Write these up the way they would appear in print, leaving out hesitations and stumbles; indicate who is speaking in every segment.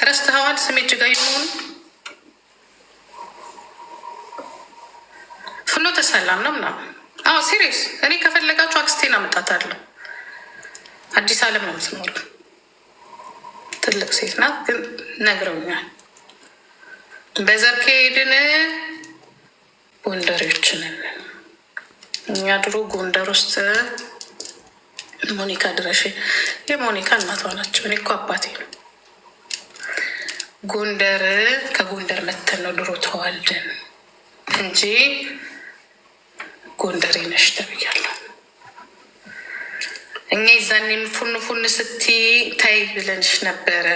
Speaker 1: ረስተኸዋል? ስሜ እጅጋየሁ መሆኑ ፍኖተ ሰላም ነው ምናምን። አዎ ሲሪየስ። እኔ ከፈለጋችሁ አክስቴን አመጣታለሁ። አዲስ አለም ነው የምትኖር። ትልቅ ሴት ናት፣ ግን ነግረውኛል። በዘር ከሄድን ጎንደሬዎችንን እኛ ድሮ ጎንደር ውስጥ ሞኒካ ድረሽ የሞኒካ እናቷ ናቸው። እኔ እኮ አባቴ ነው። ጎንደር ከጎንደር መተን ነው ድሮ ተዋልደን እንጂ ጎንደሬ ነሽ ተብያለሁ። እኛ ይዛኔ ፉን ፉን ስቲ ታይ ብለንሽ ነበረ።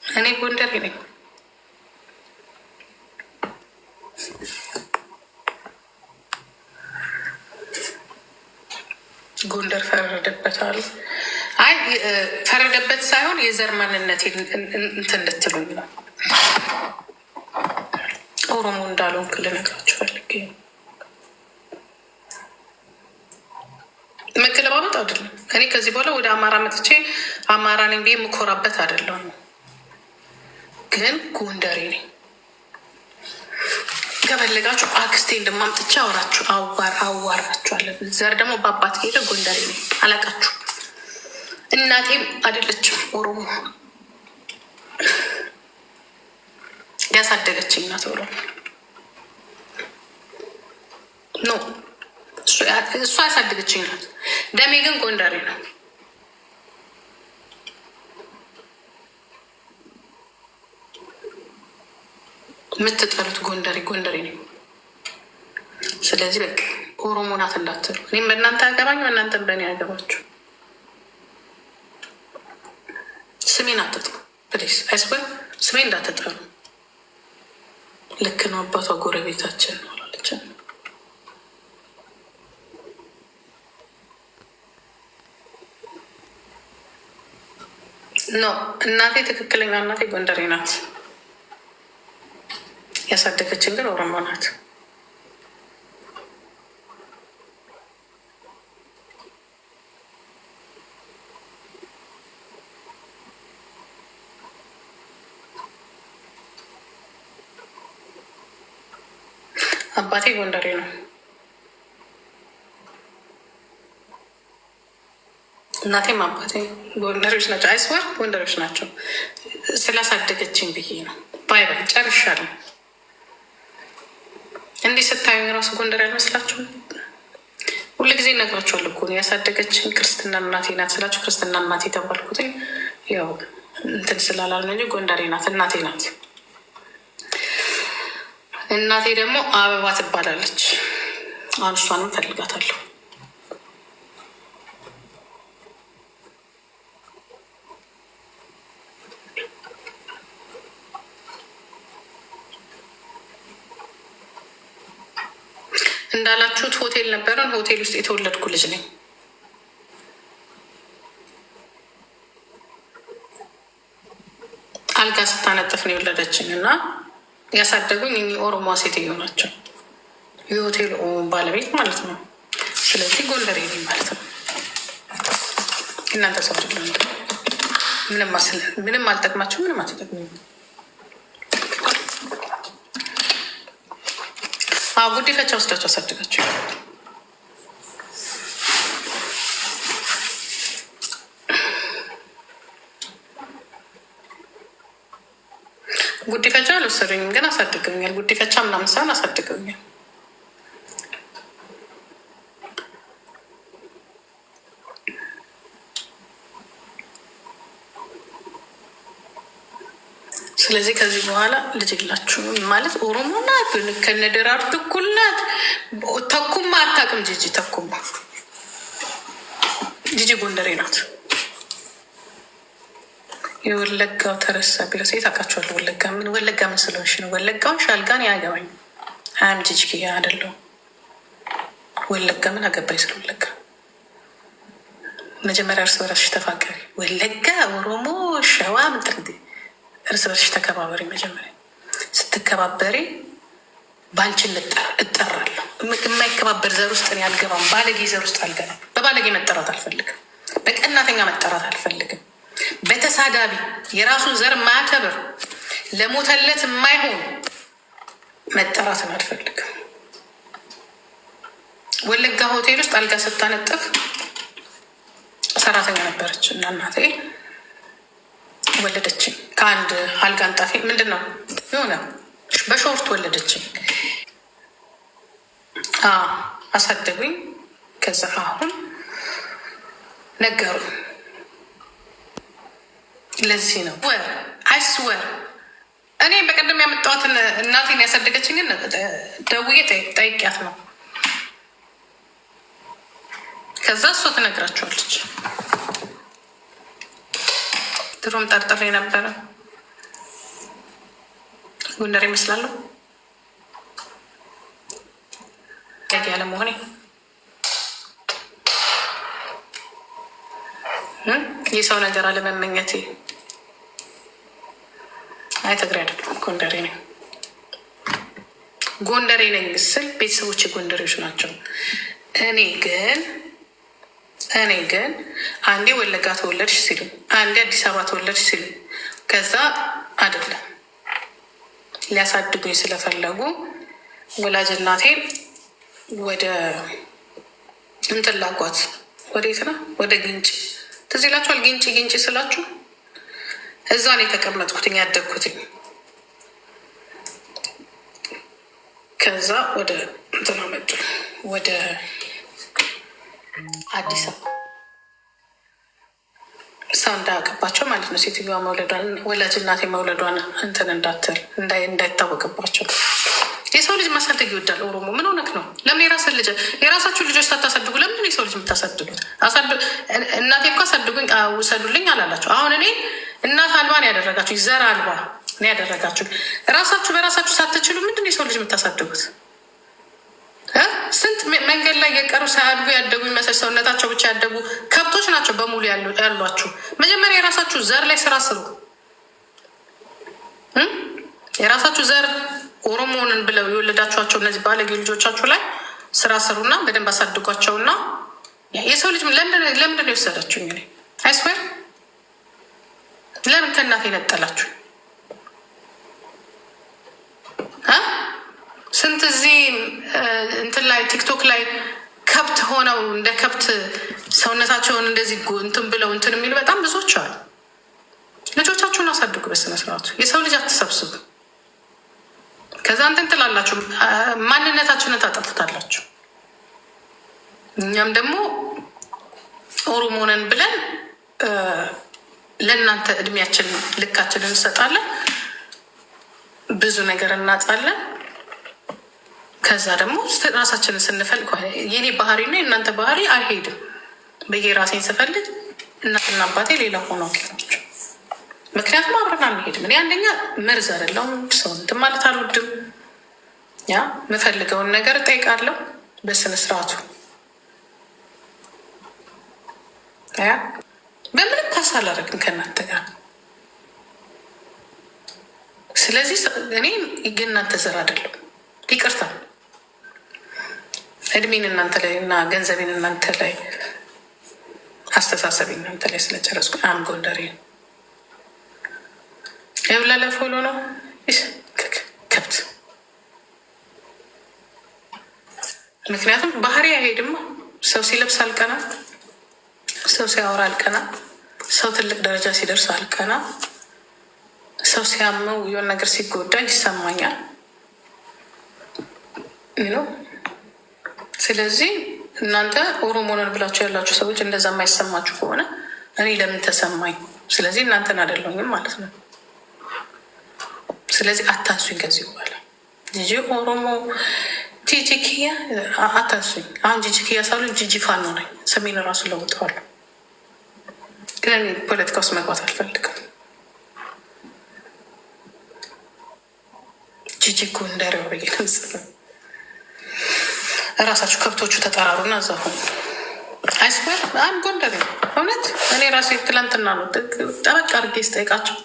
Speaker 1: እኔ ጎንደሬ ነኝ። ጎንደር ፈረደበት አሉ። አይ ፈረደበት ሳይሆን የዘር ማንነት እንትን ልትሉኝ ነው። ኦሮሞ እንዳልሆንክ ልነግራችሁ ፈልጌ መገለባበጥ አይደለም። እኔ ከዚህ በኋላ ወደ አማራ መጥቼ አማራ ነኝ ብዬ የምኮራበት አይደለም። ግን ጎንደሬ ነኝ። ከፈለጋችሁ አክስቴ እንደማምጥቻ አዋራችኋለን። ዘር ደግሞ በአባት ሄደ ጎንደሬ ነኝ። አላቃችሁ። እናቴም አይደለችም ኦሮሞ ያሳደገችኝ እናት ኦሮሞ ኖ እሷ ያሳደገችኝ ናት። ደሜ ግን ጎንደሬ ነው። የምትጠሉት ጎንደሬ ነው። ስለዚህ በቃ ኦሮሞ ናት እንዳትሉ። እኔም በእናንተ አገባኝ፣ በእናንተ በእኔ አገባችሁ። ስሜን አትጥሩ ፕሊስ። አይስበ ስሜ እንዳትጠሩ። ልክ ነው። አባቷ ጎረቤታችን ነው አላለችን። ኖ እናቴ ትክክለኛ እናቴ ጎንደሬ ናት። ያሳደገችን ግን ኦሮሞ ናት። አባቴ ጎንደሬ ነው። እናቴም አባቴ ጎንደሬዎች ናቸው። አይስወር ጎንደሬዎች ናቸው። ስላሳደገችን ብዬ ነው። ባይ ባይ ጨርሻለሁ። እንዲህ ስታዩኝ ራሱ ጎንደር ያልመስላችሁም? ሁሉ ጊዜ እነግራችኋለሁ እኮ ያሳደገችን ክርስትና እናቴ ናት ስላችሁ ክርስትና እናቴ ተባልኩትኝ። ያው እንትን ስላላል እንጂ ጎንደሬ ናት፣ እናቴ ናት። እናቴ ደግሞ አበባ ትባላለች። አሁን እሷንም ፈልጋታለሁ። እንዳላችሁት ሆቴል ነበረን። ሆቴል ውስጥ የተወለድኩ ልጅ ነኝ። አልጋ ስታነጥፍ ነው የወለደችኝ እና ያሳደጉኝ እኚህ ኦሮሞ ሴትዮ ናቸው። የሆቴል ባለቤት ማለት ነው። ስለዚህ ጎንደሬ ነኝ ማለት ነው። እናንተ ሰው ምንም አልጠቅማቸው፣ ምንም አትጠቅሙ። ጉዲፈቻ ወስዳቸው አሳድጋቸው። ጉዲፈቻ አልወሰዱኝም፣ ግን አሳድገውኛል። ጉዲፈቻ ምናምን ሳይሆን አሳድገውኛል። ስለዚህ ከዚህ በኋላ ልጅ የላችሁም ማለት ኦሮሞ ናት ከነደራርቱ እኩል ናት። ተኩማ አታውቅም። ተኩማ ጎንደሬ ናት። የወለጋው ተረሳ ቢረሳ የታውቃችኋለሁ። ወለጋ ምን ስለሆንሽ ነው? ወለጋውን ሻልጋን ያገባኝ አያም ጂጂኪያ አይደለሁም። ወለጋ ምን አገባኝ ስለ ወለጋ። መጀመሪያ እርስ በራስሽ ተፋቀሪ። ወለጋ፣ ኦሮሞ፣ ሸዋ ምንጥርድ እርስ በርስሽ ተከባበሪ። መጀመሪያ ስትከባበሪ በአንቺን እጠራለሁ። በማይከባበር ዘር ውስጥ እኔ አልገባም። ባለጌ ዘር ውስጥ አልገባም። በባለጌ መጠራት አልፈልግም። በቀናተኛ መጠራት አልፈልግም። በተሳዳቢ የራሱን ዘር ማያከብር ለሞተለት የማይሆን መጠራትን አልፈልግም። ወለጋ ሆቴል ውስጥ አልጋ ስታነጥፍ ሰራተኛ ነበረች እና እናቴ ወለደችኝ። ከአንድ አልጋ አንጣፊ ምንድን ነው የሆነ በሾርት ወለደችኝ። አሳደጉኝ። ከዛ አሁን ነገሩ ለዚህ ነው አይስወር እኔ በቀደም ያመጣኋትን እናቴን ያሳደገችኝ ግን ደውዬ ጠይቂያት ነው። ከዛ እሷ ትነግራቸዋለች። ድሮም ጠርጥሬ ነበረ ጎንደር ይመስላለሁ ያለ መሆኔ የሰው ነገር አለመመኘቴ። አይ ትግሬ አይደለም ጎንደሬ ነኝ። ጎንደሬ ነኝ ስል ቤተሰቦች ጎንደሬዎች ናቸው። እኔ ግን አንዴ ወለጋ ተወለድሽ ሲሉ፣ አንዴ አዲስ አበባ ተወለድሽ ሲሉ፣ ከዛ አይደለም ሊያሳድጉኝ ስለፈለጉ ወላጅ እናቴን ወደ እንትን ላኳት። ወዴት ነው? ወደ ግንጭ። ትዝ ይላችኋል? ግንጭ ስላችሁ እዛ ነው የተቀመጥኩትኝ ያደግኩትኝ። ከዛ ወደ እንትና መጡ፣ ወደ አዲስ አበባ ሰው እንዳያውቅባቸው ማለት ነው። ሴትዮዋ መውለዷን ወላጅ እናቴ መውለዷን እንትን እንዳይታወቅባቸው። የሰው ልጅ ማሳደግ ይወዳል ኦሮሞ። ምን ሆነክ ነው? ለምን የራሳችሁ ልጆች ሳታሳድጉ ለምን የሰው ልጅ የምታሳድጉት? እናቴ እኮ አሳድጉኝ ውሰዱልኝ አላላችሁ። አሁን እኔ እናት አልባ ነው ያደረጋችሁ፣ ዘር አልባ ነው ያደረጋችሁ። ራሳችሁ በራሳችሁ ሳትችሉ ምንድን የሰው ልጅ የምታሳድጉት? ስንት መንገድ ላይ የቀሩ ሳያድጉ ያደጉ ይመስል ሰውነታቸው ብቻ ያደጉ ከብቶች ናቸው በሙሉ ያሏችሁ። መጀመሪያ የራሳችሁ ዘር ላይ ስራ ስሩ። የራሳችሁ ዘር ኦሮሞንን ብለው የወለዳችኋቸው እነዚህ ባለጌ ልጆቻችሁ ላይ ስራ ስሩና በደንብ አሳድጓቸውና የሰው ልጅ ለምንድን ነው የወሰዳችሁ? እንግዲህ አይስዌር ለምን ከእናት የነጠላችሁ? ስንት እዚህ እንትን ላይ ቲክቶክ ላይ ከብት ሆነው እንደ ከብት ሰውነታቸውን እንደዚህ እንትን ብለው እንትን የሚሉ በጣም ብዙዎች አሉ። ልጆቻችሁን አሳድጉ በስነስርዓቱ። የሰው ልጅ አትሰብስቡ። ከዛ እንትን ትላላችሁ፣ ማንነታችንን ታጠፉታላችሁ። እኛም ደግሞ ኦሮሞንን ብለን ለእናንተ እድሜያችን ልካችንን እንሰጣለን፣ ብዙ ነገር እናጣለን። ከዛ ደግሞ ራሳችንን ስንፈልግ የኔ ባህሪ እና የእናንተ ባህሪ አይሄድም ብዬ ራሴን ስፈልግ እናትና አባቴ ሌላ ሆኖ ናቸው። ምክንያቱም አብረን አንሄድም። እኔ አንደኛ መርዝ አይደለሁም፣ ሰው እንትን ማለት አልወድም። ያ የምፈልገውን ነገር እጠይቃለሁ በስነስርዓቱ። ያ በምንም ካሳ አላደርግም ከእናንተ ጋር። ስለዚህ እኔ ግን እናንተ ዘር አይደለሁም። ይቅርታ እድሜን እናንተ ላይ እና ገንዘቤን እናንተ ላይ አስተሳሰብ እናንተ ላይ ስለጨረስኩ አም ጎንደሬ የብላለ ፎሎ ነው ከብት። ምክንያቱም ባህሪ አይሄድማ። ሰው ሲለብስ አልቀና፣ ሰው ሲያወራ አልቀና፣ ሰው ትልቅ ደረጃ ሲደርስ አልቀና፣ ሰው ሲያመው የሆነ ነገር ሲጎዳ ይሰማኛል ነው። ስለዚህ እናንተ ኦሮሞንን ብላችሁ ያላችሁ ሰዎች እንደዛ የማይሰማችሁ ከሆነ እኔ ለምን ተሰማኝ? ስለዚህ እናንተን አይደለሁም ማለት ነው። ስለዚህ አታንሱኝ ከዚህ በኋላ ጂጂ ኦሮሞ ጂጂኪያ አታንሱኝ። አሁን ጂጂኪያ ሳሉ ጂጂ ፋኖ ነኝ። ሰሜን ራሱ ለውጠዋለሁ፣ ግን እኔ ፖለቲካ ውስጥ መግባት አልፈልግም። ጂጂ ጎንደሬው ብዬ ልምጽ እራሳችሁ ከብቶቹ ተጠራሩና እዛ ሆኑ። አይስበር አንድ ጎንደሬ እውነት እኔ ራሴ ትላንትና ነው ጠበቅ አድርጌ ስጠይቃቸው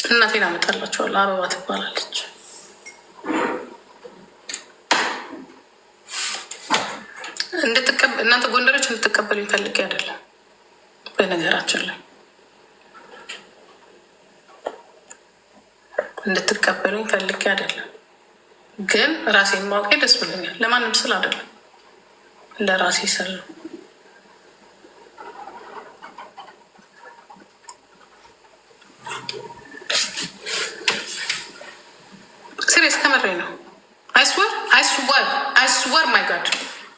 Speaker 1: እናቴን አመጣላችኋለሁ። አበባ ትባላለች። እናንተ ጎንደሮች እንድትቀበሉ ፈልጌ አይደለም። በነገራችን ላይ እንድትቀበሉ ፈልጌ አይደለም፣ ግን ራሴን ማወቄ ደስ ብሎኛል። ለማንም ስል አይደለም፣ ለራሴ ስል ነው። ሲሪየስ ከመሬ ነው። አይስወር ማይ ጋድ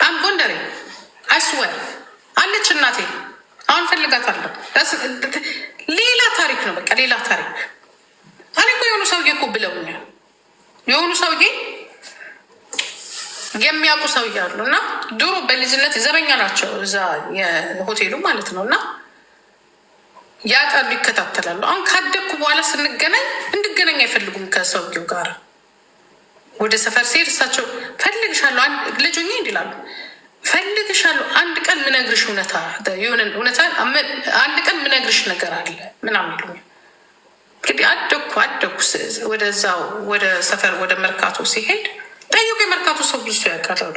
Speaker 1: አም ጎንደሬ አይስወር አለች እናቴ። አሁን ፈልጋታለሁ። ሌላ ታሪክ ነው፣ በቃ ሌላ ታሪክ። እኔ እኮ የሆኑ ሰውዬ እኮ ብለውኛል። የሆኑ ሰውዬ የሚያውቁ ሰውዬ አሉ እና ድሮ በልጅነት ዘበኛ ናቸው እዛ የሆቴሉ ማለት ነው እና ያውቃሉ፣ ይከታተላሉ። አሁን ካደግኩ በኋላ ስንገናኝ እንድገናኝ አይፈልጉም ከሰውዬው ጋር። ወደ ሰፈር ሲሄድ እሳቸው ፈልግሻለሁ ልጅ ሆኜ እንዲላሉ ፈልግሻለሁ፣ አንድ ቀን ምነግርሽ እውነታ አንድ ቀን ምነግርሽ ነገር አለ ምናምን ይሉኛል። እንግዲህ አደግኩ ወደዛው ወደ ሰፈር ወደ መርካቶ ሲሄድ ጠይቁ። የመርካቶ ሰው ብዙ ሰው ያውቃሉ።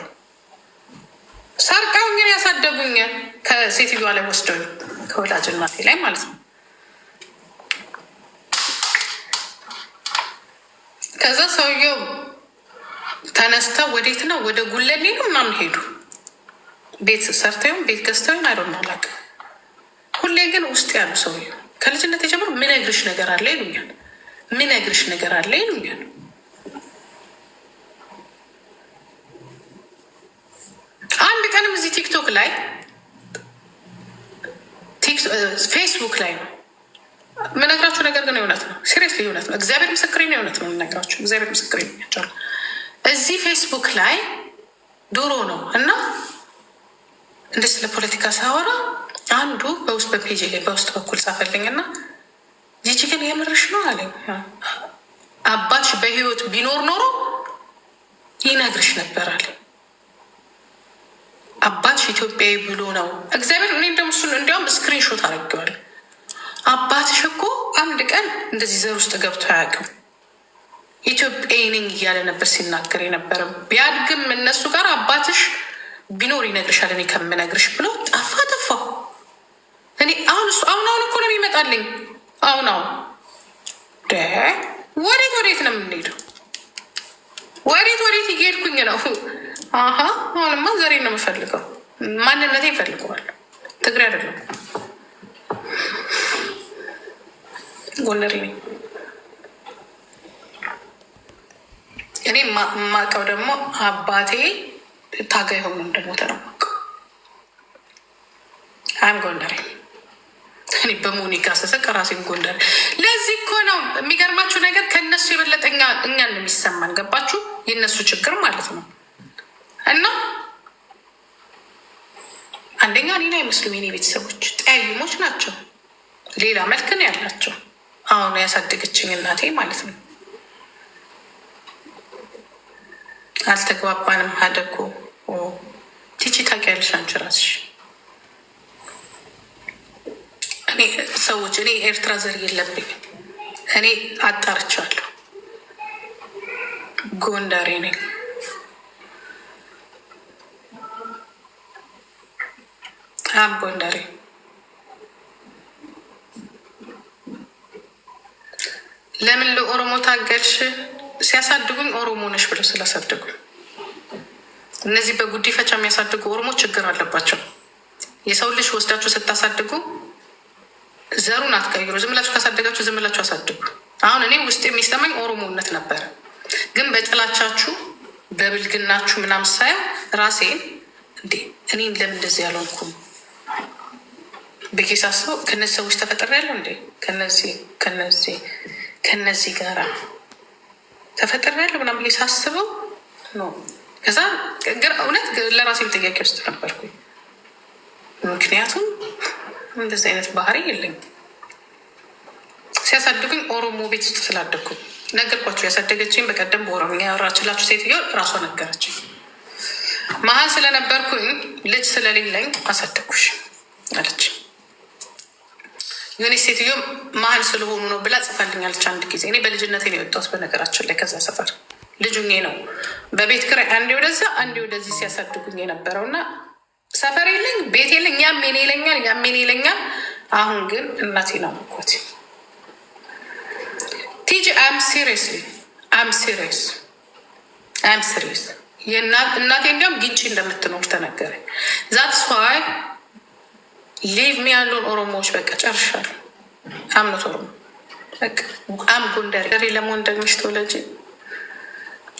Speaker 1: ሰርቀውኝን ያሳደጉኝ ከሴትዮዋ ላይ ወስደው ከወላጅ እናቴ ላይ ማለት ነው። ከዛ ሰውየው ተነስተው ወዴት ነው ወደ ጉለሌ ነው ምናምን ሄዱ። ቤት ሰርተውም ቤት ገዝተውን አይዶን አላውቅም። ሁሌ ግን ውስጥ ያሉ ሰውየው ከልጅነት የጀምሮ ምነግርሽ ነገር አለ ይሉኛል። ምነግርሽ ነገር አለ ይሉኛል። አንድ ቀንም እዚህ ቲክቶክ ላይ ፌስቡክ ላይ ነው ምነግራችሁ ነገር ግን የእውነት ነው። ሲሪየስሊ የእውነት ነው። እግዚአብሔር ምስክሬ ነው። የእውነት ነው የምነግራችሁ። እግዚአብሔር ምስክሬ ነው። እዚህ ፌስቡክ ላይ ድሮ ነው እና እንደ ስለ ፖለቲካ ሳወራ አንዱ በውስጥ በፔጅ ላይ በውስጥ በኩል ጻፈልኝ እና ጂጂ ግን የምርሽ ነው አለኝ። አባትሽ በህይወት ቢኖር ኖሮ ይነግርሽ ነበር አለ። አባትሽ ኢትዮጵያዊ ብሎ ነው እግዚአብሔር። እኔ እንደምሱ እንዲያውም ስክሪንሾት አድርጌዋለሁ። አባትሽ እኮ አንድ ቀን እንደዚህ ዘር ውስጥ ገብቶ አያውቅም። ኢትዮጵያዊ ነኝ እያለ ነበር ሲናገር የነበረ። ቢያድግም እነሱ ጋር አባትሽ ቢኖር ይነግርሻል እኔ ከምነግርሽ ብሎ ጠፋው። እኔ አሁን እኮ ነው የሚመጣልኝ። አሁን ወዴት ነው የምንሄደው? ወዴት እየሄድኩኝ ነው? አሁንማ ዘሬ ነው የምፈልገው። ማንነቴ ይፈልገዋል። ትግሬ አይደለም፣ ጎንደሬ ነኝ። እኔ የማውቀው ደግሞ አባቴ ታጋይ ሆኖ እንደሞተ ነው የማውቀው። አይም ጎንደሬ። እኔ በሞኒካ ስስቅ ራሴን ጎንደሬ። ለዚህ እኮ ነው የሚገርማችሁ ነገር ከእነሱ የበለጠ እኛን ነው የሚሰማን። ገባችሁ? የእነሱ ችግር ማለት ነው። እና አንደኛ እኔን አይመስሉም የኔ ቤተሰቦች፣ ጠያይሞች ናቸው። ሌላ መልክ ነው ያላቸው። አሁን ያሳደገችኝ እናቴ ማለት ነው። አልተግባባንም። አደኩ ቲቺ ታውቂያለሽ አንቺ ራስሽ። እኔ ኤርትራ ዘር የለብኝ። እኔ አጣርቻለሁ። ጎንደሬ ነኝ። ጎንደሬ ለምን ለኦሮሞ ታገልሽ? ሲያሳድጉኝ ኦሮሞ ነሽ ብለው ስላሳድጉኝ። እነዚህ በጉዲፈቻ የሚያሳድጉ ኦሮሞ ችግር አለባቸው። የሰው ልጅ ወስዳችሁ ስታሳድጉ ዘሩን አትቀይሩ። ዝም ብላችሁ ካሳደጋችሁ ዝም ብላችሁ አሳድጉ። አሁን እኔ ውስጥ የሚሰማኝ ኦሮሞነት ነበረ፣ ግን በጥላቻችሁ በብልግናችሁ ምናምን ሳያ ራሴን እንዴ እኔን ለምን እንደዚህ ያልሆንኩም ብዬ ሳስበው ከነዚህ ሰዎች ተፈጥሬያለሁ እንዴ ከነዚህ ጋራ ተፈጥሬያለሁ ምናምን ብዬ ሳስበው ነው። ከዛ እውነት ለራሴ ጥያቄ ውስጥ ነበርኩኝ። ምክንያቱም እንደዚህ አይነት ባህሪ የለኝም። ሲያሳድጉኝ ኦሮሞ ቤት ውስጥ ስላደግኩኝ ነገርኳቸው። ያሳደገችኝ በቀደም በኦሮምኛ ያወራችላችሁ ሴትዮ ራሷ ነገረችኝ። መሀል ስለነበርኩኝ ልጅ ስለሌለኝ አሳደግኩሽ አለች። የሆነ ሴትዮ መሀል ስለሆኑ ነው ብላ ጽፋልኛለች አንድ ጊዜ። እኔ በልጅነቴ ነው የወጣሁት በነገራችን ላይ ከዛ ሰፈር ልጁኜ ነው በቤት ኪራይ አንዴ ወደዛ አንዴ ወደዚህ ሲያሳድጉኝ የነበረው እና ሰፈር የለኝ ቤት የለኝ። ያሜን ይለኛል ያሜን ይለኛል። አሁን ግን እናቴ ነው አልኳት። ቲጂ አም ሲሪየስ እናቴ እንዲያውም ግንጭ እንደምትኖር ተነገረኝ። ዛትስ ዋይ ሊቭ ሚ ያለውን ኦሮሞዎች በቃ ጨርሻለሁ። አምነት ኦሮሞ አም ጎንደሬ ለመሆን ደግመሽ ተወለጂ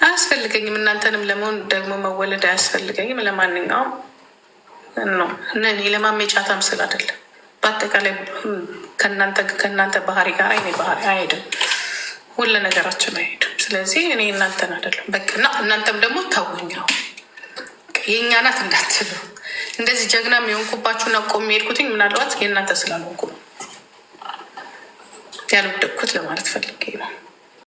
Speaker 1: አያስፈልገኝም። እናንተንም ለመሆን ደግሞ መወለድ አያስፈልገኝም። ለማንኛውም ነው እኔ ለማሜጫታ ምስል አይደለም። በአጠቃላይ ከእናንተ ባህሪ ጋር እኔ ባህሪ አይሄድም። ሁሉ ነገራችን አይሄድም። ስለዚህ እኔ እናንተን አይደለም በቃ እናንተም ደግሞ ታውኛው የእኛ ናት እንዳትሉ። እንደዚህ ጀግና የሆንኩባችሁና ቆሜ ሄድኩትኝ ምናልባት የእናንተ ስላልሆንኩ ነው ያልወደቅኩት ለማለት ፈልጌ ነው።